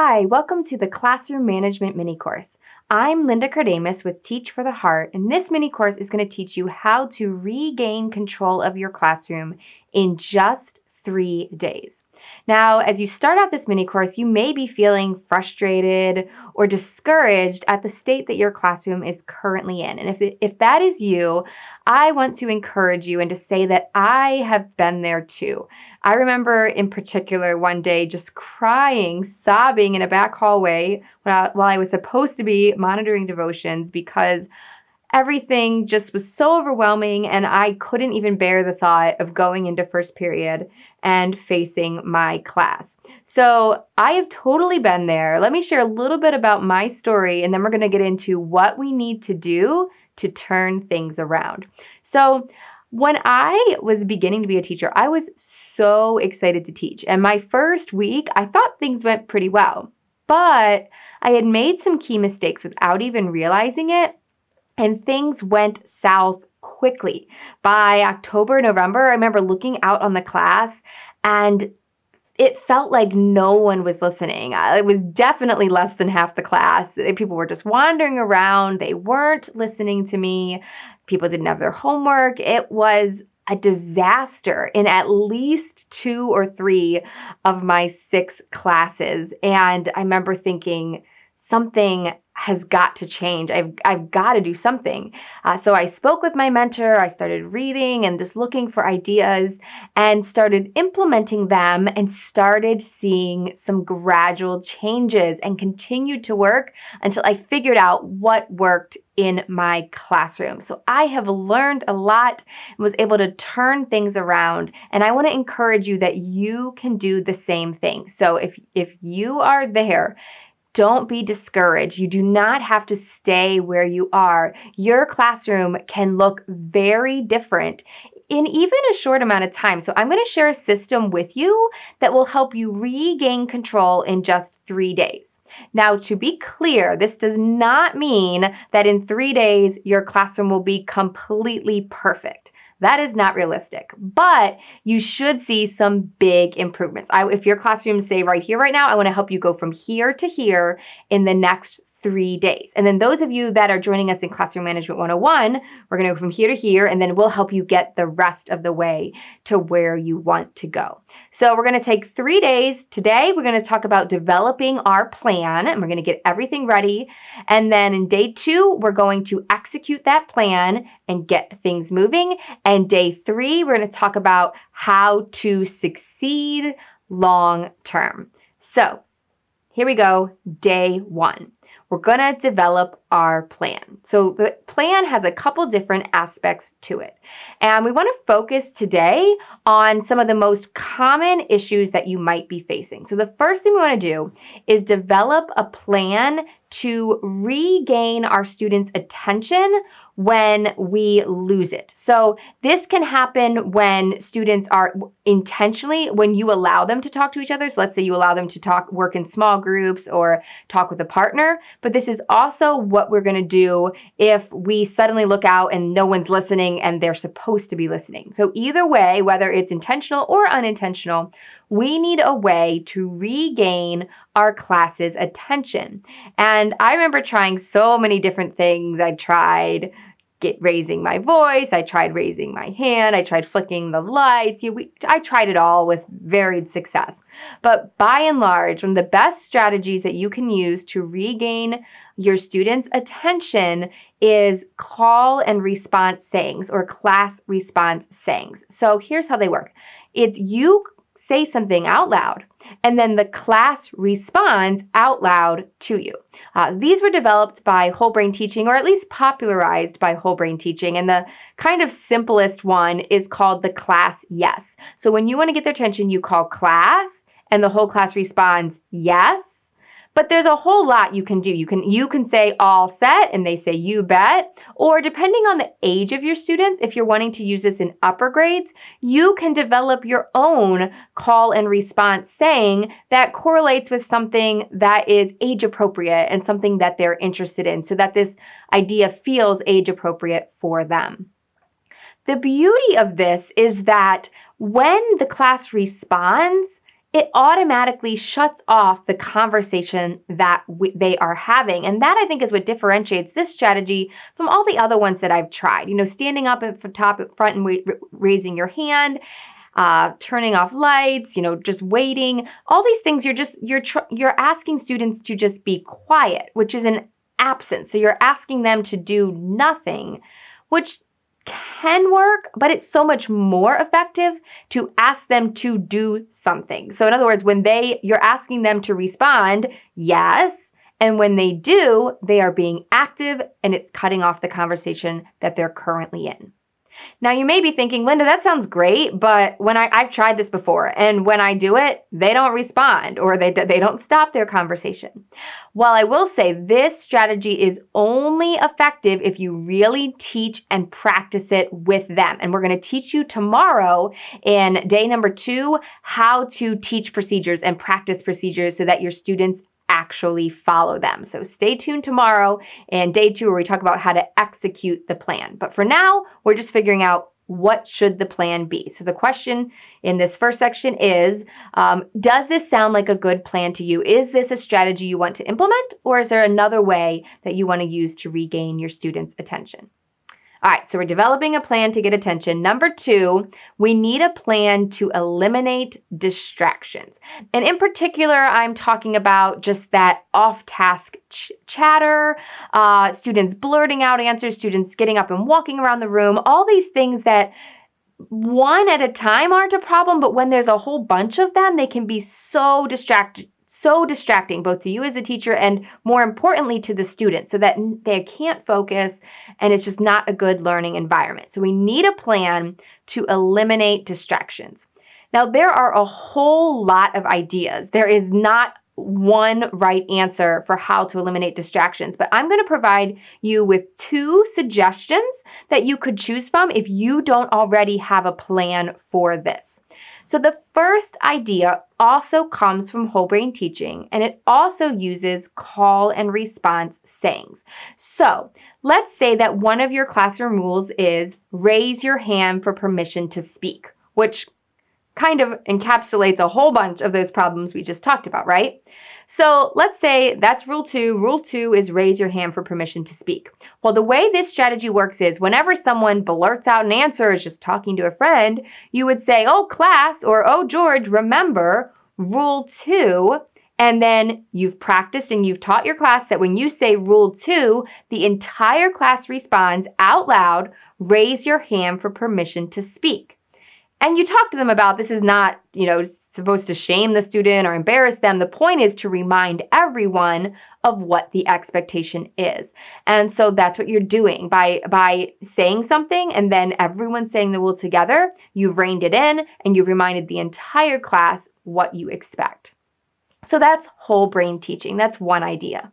Hi, welcome to the Classroom Management Mini-Course. I'm Linda Cardamus with Teach for the Heart, and this mini-course is going to teach you how to regain control of your classroom in just 3 days. Now, as you start out this mini-course, you may be feeling frustrated or discouraged at the state that your classroom is currently in. And if that is you, I want to encourage you and to say that I have been there too. I remember in particular one day just crying, sobbing in a back hallway while I was supposed to be monitoring devotions because everything just was so overwhelming and I couldn't even bear the thought of going into first period and facing my class. So I have totally been there. Let me share a little bit about my story and then we're going to get into what we need to do to turn things around. So when I was beginning to be a teacher, I was so excited to teach. And my first week, I thought things went pretty well. But I had made some key mistakes without even realizing it, and things went south quickly. By October, November, I remember looking out on the class and it felt like no one was listening. It was definitely less than half the class. People were just wandering around. They weren't listening to me. People didn't have their homework. It was a disaster in at least 2 or 3 of my 6 classes. And I remember thinking, something has got to change. I've got to do something. So I spoke with my mentor. I started reading and just looking for ideas and started implementing them and started seeing some gradual changes and continued to work until I figured out what worked in my classroom. So I have learned a lot and was able to turn things around. And I want to encourage you that you can do the same thing. So if you are there, don't be discouraged. You do not have to stay where you are. Your classroom can look very different in even a short amount of time. So I'm going to share a system with you that will help you regain control in just 3 days. Now, to be clear, this does not mean that in 3 days your classroom will be completely perfect. That is not realistic, but you should see some big improvements. If your classroom say right here, right now, I want to help you go from here to here in the next 3 days. And then those of you that are joining us in Classroom Management 101, we're going to go from here to here, and then we'll help you get the rest of the way to where you want to go. So we're going to take 3 days. Today, we're going to talk about developing our plan, and we're going to get everything ready. And then in day 2, we're going to execute that plan and get things moving. And day 3, we're going to talk about how to succeed long term. So here we go, day 1. We're going to develop our plan. So the plan has a couple different aspects to it. And we want to focus today on some of the most common issues that you might be facing. So the first thing we want to do is develop a plan to regain our students' attention when we lose it. So this can happen when students are intentionally, when you allow them to talk to each other. So let's say you allow them to work in small groups or talk with a partner. But this is also what we're going to do if we suddenly look out and no one's listening and they're supposed to be listening. So either way, whether it's intentional or unintentional, we need a way to regain our class's attention. And I remember trying so many different things. I tried raising my voice, I tried raising my hand, I tried flicking the lights. I tried it all with varied success. But by and large, one of the best strategies that you can use to regain your students' attention is call and response sayings or class response sayings. So here's how they work. It's you say something out loud, and then the class responds out loud to you. These were developed by whole brain teaching, or at least popularized by whole brain teaching. And the kind of simplest one is called the class yes. So when you want to get their attention, you call class, and the whole class responds yes. But there's a whole lot you can do. You can say all set and they say you bet. Or depending on the age of your students, if you're wanting to use this in upper grades, you can develop your own call and response saying that correlates with something that is age appropriate and something that they're interested in so that this idea feels age appropriate for them. The beauty of this is that when the class responds, it automatically shuts off the conversation that they are having. And that, I think, is what differentiates this strategy from all the other ones that I've tried. Standing up at the top at front and raising your hand, turning off lights, just waiting. All these things, you're asking students to just be quiet, which is an absence. So you're asking them to do nothing, which can work, but it's so much more effective to ask them to do something. So in other words, you're asking them to respond, yes, and when they do, they are being active and it's cutting off the conversation that they're currently in. Now you may be thinking, Linda, that sounds great, but when I've tried this before, and when I do it, they don't respond or they don't stop their conversation. Well, I will say this strategy is only effective if you really teach and practice it with them. And we're going to teach you tomorrow in day number 2 how to teach procedures and practice procedures so that your students actually follow them. So stay tuned tomorrow in day 2 where we talk about how to execute the plan. But for now, we're just figuring out what should the plan be. So the question in this first section is, does this sound like a good plan to you? Is this a strategy you want to implement, or is there another way that you want to use to regain your students' attention? All right, so we're developing a plan to get attention. Number 2, we need a plan to eliminate distractions. And in particular, I'm talking about just that off-task chatter, students blurting out answers, students getting up and walking around the room, all these things that one at a time aren't a problem, but when there's a whole bunch of them, they can be so distracting both to you as a teacher and more importantly to the student, so that they can't focus and it's just not a good learning environment. So we need a plan to eliminate distractions. Now, there are a whole lot of ideas. There is not one right answer for how to eliminate distractions, but I'm going to provide you with 2 suggestions that you could choose from if you don't already have a plan for this. So the first idea also comes from whole brain teaching, and it also uses call and response sayings. So let's say that one of your classroom rules is raise your hand for permission to speak, which kind of encapsulates a whole bunch of those problems we just talked about, right? So let's say that's rule 2. Rule 2 is raise your hand for permission to speak. Well, the way this strategy works is whenever someone blurts out an answer, is just talking to a friend, you would say, oh, class, or oh, George, remember rule 2. And then you've practiced and you've taught your class that when you say rule 2, the entire class responds out loud, raise your hand for permission to speak. And you talk to them about this is not, supposed to shame the student or embarrass them. The point is to remind everyone of what the expectation is. And so that's what you're doing by saying something and then everyone saying the rule together. You've reined it in and you've reminded the entire class what you expect. So that's whole brain teaching. That's one idea.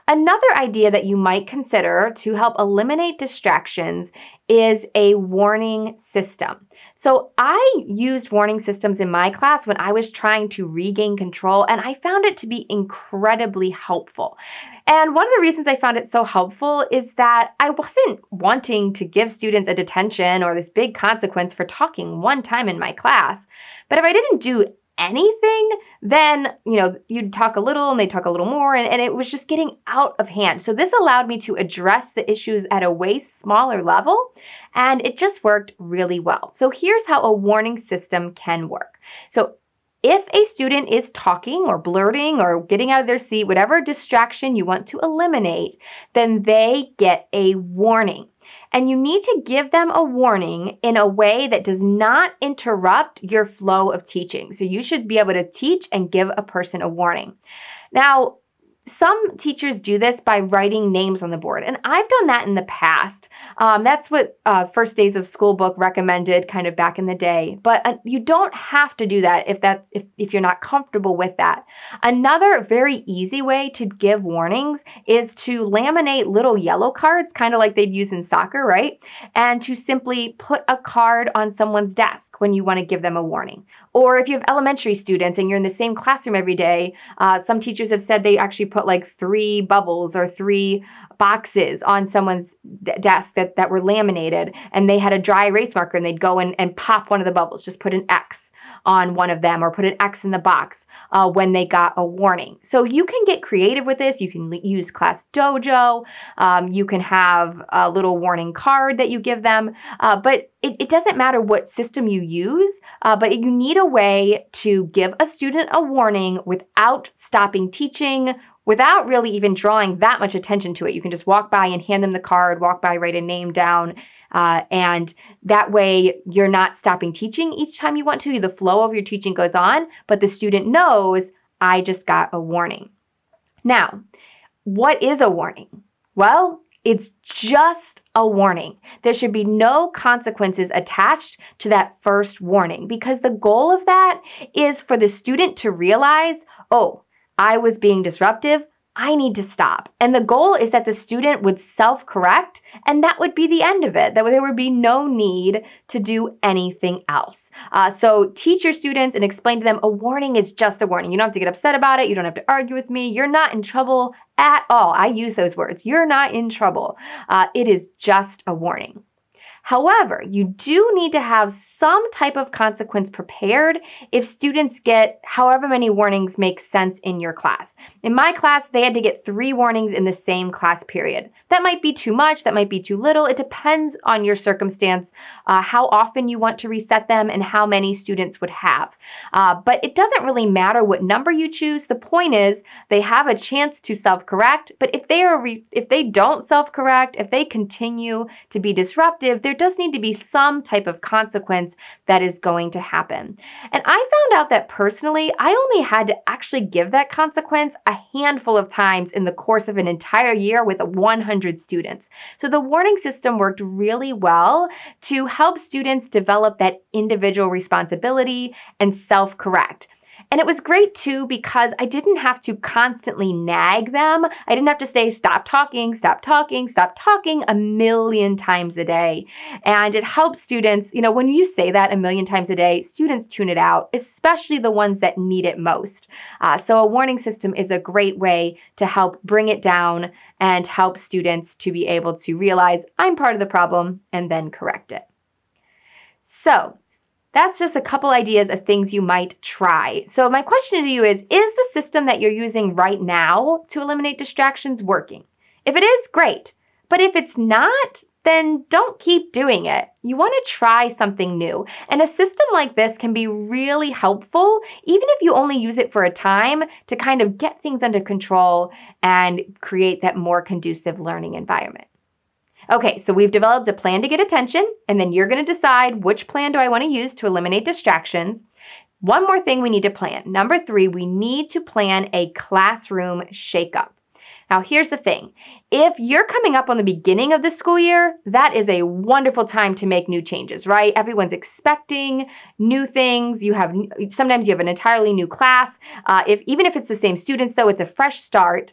Another idea that you might consider to help eliminate distractions is a warning system. So I used warning systems in my class when I was trying to regain control, and I found it to be incredibly helpful. And one of the reasons I found it so helpful is that I wasn't wanting to give students a detention or this big consequence for talking one time in my class. But if I didn't do anything, then, you'd talk a little and they'd talk a little more, and it was just getting out of hand. So this allowed me to address the issues at a way smaller level, and it just worked really well. So here's how a warning system can work. So if a student is talking or blurting or getting out of their seat, whatever distraction you want to eliminate, then they get a warning. And you need to give them a warning in a way that does not interrupt your flow of teaching. So you should be able to teach and give a person a warning. Now, some teachers do this by writing names on the board, and I've done that in the past. That's what First Days of School book recommended kind of back in the day. But you don't have to do that if you're not comfortable with that. Another very easy way to give warnings is to laminate little yellow cards, kind of like they'd use in soccer, right? And to simply put a card on someone's desk when you want to give them a warning. Or if you have elementary students and you're in the same classroom every day, some teachers have said they actually put like 3 bubbles or 3 boxes on someone's desk that were laminated, and they had a dry erase marker and they'd go and pop one of the bubbles, just put an X on one of them or put an X in the box when they got a warning. So you can get creative with this. You can use Class Dojo. You can have a little warning card that you give them. But it doesn't matter what system you use, but you need a way to give a student a warning without stopping teaching, without really even drawing that much attention to it. You can just walk by and hand them the card, walk by, write a name down, and that way you're not stopping teaching each time you want to. The flow of your teaching goes on, but the student knows, I just got a warning. Now, what is a warning? Well, it's just a warning. There should be no consequences attached to that first warning, because the goal of that is for the student to realize, oh, I was being disruptive, I need to stop. And the goal is that the student would self-correct, and that would be the end of it, that there would be no need to do anything else. So teach your students and explain to them, a warning is just a warning. You don't have to get upset about it. You don't have to argue with me. You're not in trouble at all. I use those words. You're not in trouble. It is just a warning. However, you do need to have some type of consequence prepared if students get however many warnings make sense in your class. In my class, they had to get 3 warnings in the same class period. That might be too much, that might be too little. It depends on your circumstance, how often you want to reset them, and how many students would have. But it doesn't really matter what number you choose. The point is they have a chance to self-correct, but if they don't self-correct, if they continue to be disruptive, there does need to be some type of consequence that is going to happen. And I found out that personally, I only had to actually give that consequence a handful of times in the course of an entire year with 100 students. So the warning system worked really well to help students develop that individual responsibility and self-correct. And it was great too because I didn't have to constantly nag them. I didn't have to say, stop talking, stop talking, stop talking a million times a day. And it helps students, when you say that a million times a day, students tune it out, especially the ones that need it most. So a warning system is a great way to help bring it down and help students to be able to realize I'm part of the problem and then correct it. So that's just a couple ideas of things you might try. So my question to you is the system that you're using right now to eliminate distractions working? If it is, great. But if it's not, then don't keep doing it. You want to try something new. And a system like this can be really helpful, even if you only use it for a time, to kind of get things under control and create that more conducive learning environment. Okay, so we've developed a plan to get attention, and then you're going to decide which plan do I want to use to eliminate distractions. One more thing we need to plan. Number 3, we need to plan a classroom shakeup. Now, here's the thing. If you're coming up on the beginning of the school year, that is a wonderful time to make new changes, right? Everyone's expecting new things. Sometimes you have an entirely new class. Even if it's the same students, though, it's a fresh start.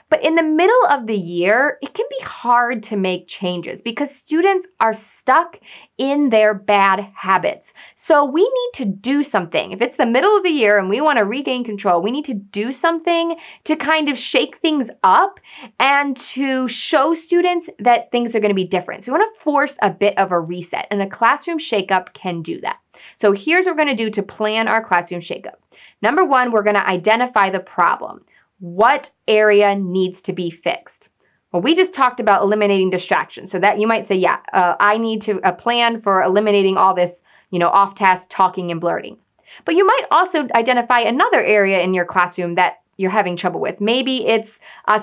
But in the middle of the year, it can be hard to make changes because students are stuck in their bad habits. So we need to do something. If it's the middle of the year and we want to regain control, we need to do something to kind of shake things up and to show students that things are going to be different. So we want to force a bit of a reset, and a classroom shakeup can do that. So here's what we're going to do to plan our classroom shakeup. Number 1, we're going to identify the problem. What area needs to be fixed? Well, we just talked about eliminating distractions. So that you might say, I need a plan for eliminating all this, off-task talking and blurting. But you might also identify another area in your classroom that you're having trouble with. Maybe it's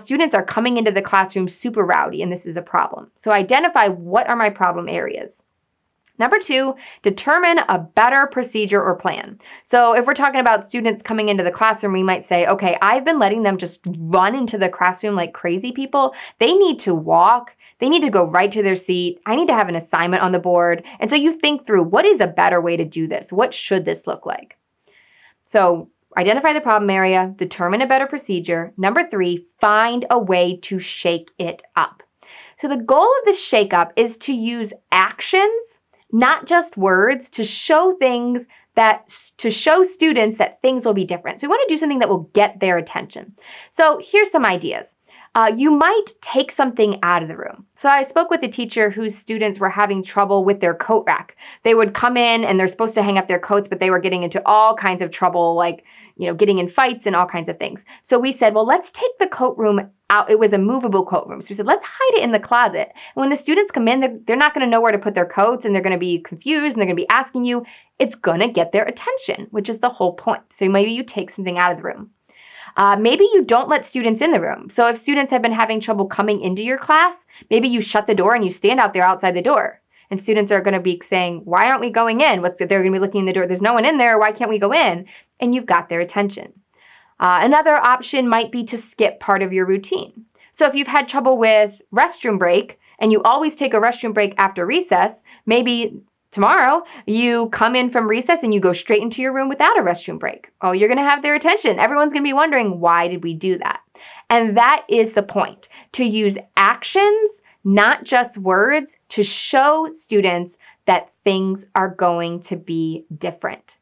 students are coming into the classroom super rowdy, and this is a problem. So identify what are my problem areas. Number 2, determine a better procedure or plan. So if we're talking about students coming into the classroom, we might say, okay, I've been letting them just run into the classroom like crazy people. They need to walk. They need to go right to their seat. I need to have an assignment on the board. And so you think through, what is a better way to do this? What should this look like? So identify the problem area, determine a better procedure. Number 3, find a way to shake it up. So the goal of the shake-up is to use actions, not just words, to show students that things will be different. So we want to do something that will get their attention. So here's some ideas. You might take something out of the room. So I spoke with a teacher whose students were having trouble with their coat rack. They would come in and they're supposed to hang up their coats, but they were getting into all kinds of trouble, like, getting in fights and all kinds of things. So we said, well, let's take the coat room out. It was a movable coat room. So we said, let's hide it in the closet. And when the students come in, they're not going to know where to put their coats, and they're going to be confused, and they're going to be asking you. It's going to get their attention, which is the whole point. So maybe you take something out of the room. Maybe you don't let students in the room. So if students have been having trouble coming into your class, maybe you shut the door and you stand out there outside the door. And students are going to be saying, why aren't we going in? They're going to be looking in the door. There's no one in there. Why can't we go in? And you've got their attention. Another option might be to skip part of your routine. So if you've had trouble with restroom break and you always take a restroom break after recess, maybe tomorrow you come in from recess and you go straight into your room without a restroom break. Oh, you're going to have their attention. Everyone's going to be wondering, why did we do that? And that is the point, to use actions, not just words, to show students that things are going to be different.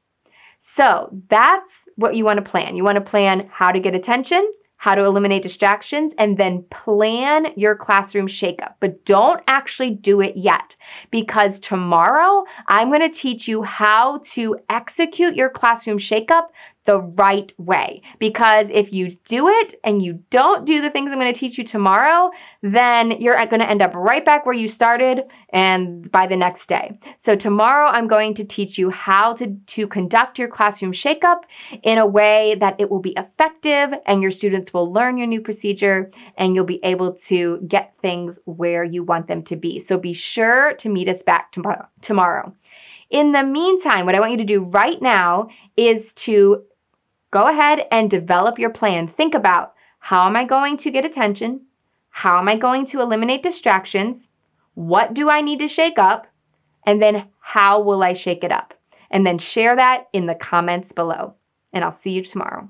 So that's what you want to plan. You want to plan how to get attention, how to eliminate distractions, and then plan your classroom shakeup. But don't actually do it yet, because tomorrow I'm going to teach you how to execute your classroom shakeup the right way. Because if you do it and you don't do the things I'm going to teach you tomorrow, then you're going to end up right back where you started and by the next day. So tomorrow I'm going to teach you how to conduct your classroom shakeup in a way that it will be effective, and your students will learn your new procedure, and you'll be able to get things where you want them to be. So be sure to meet us back tomorrow. In the meantime, what I want you to do right now is to go ahead and develop your plan. Think about, how am I going to get attention? How am I going to eliminate distractions? What do I need to shake up? And then how will I shake it up? And then share that in the comments below. And I'll see you tomorrow.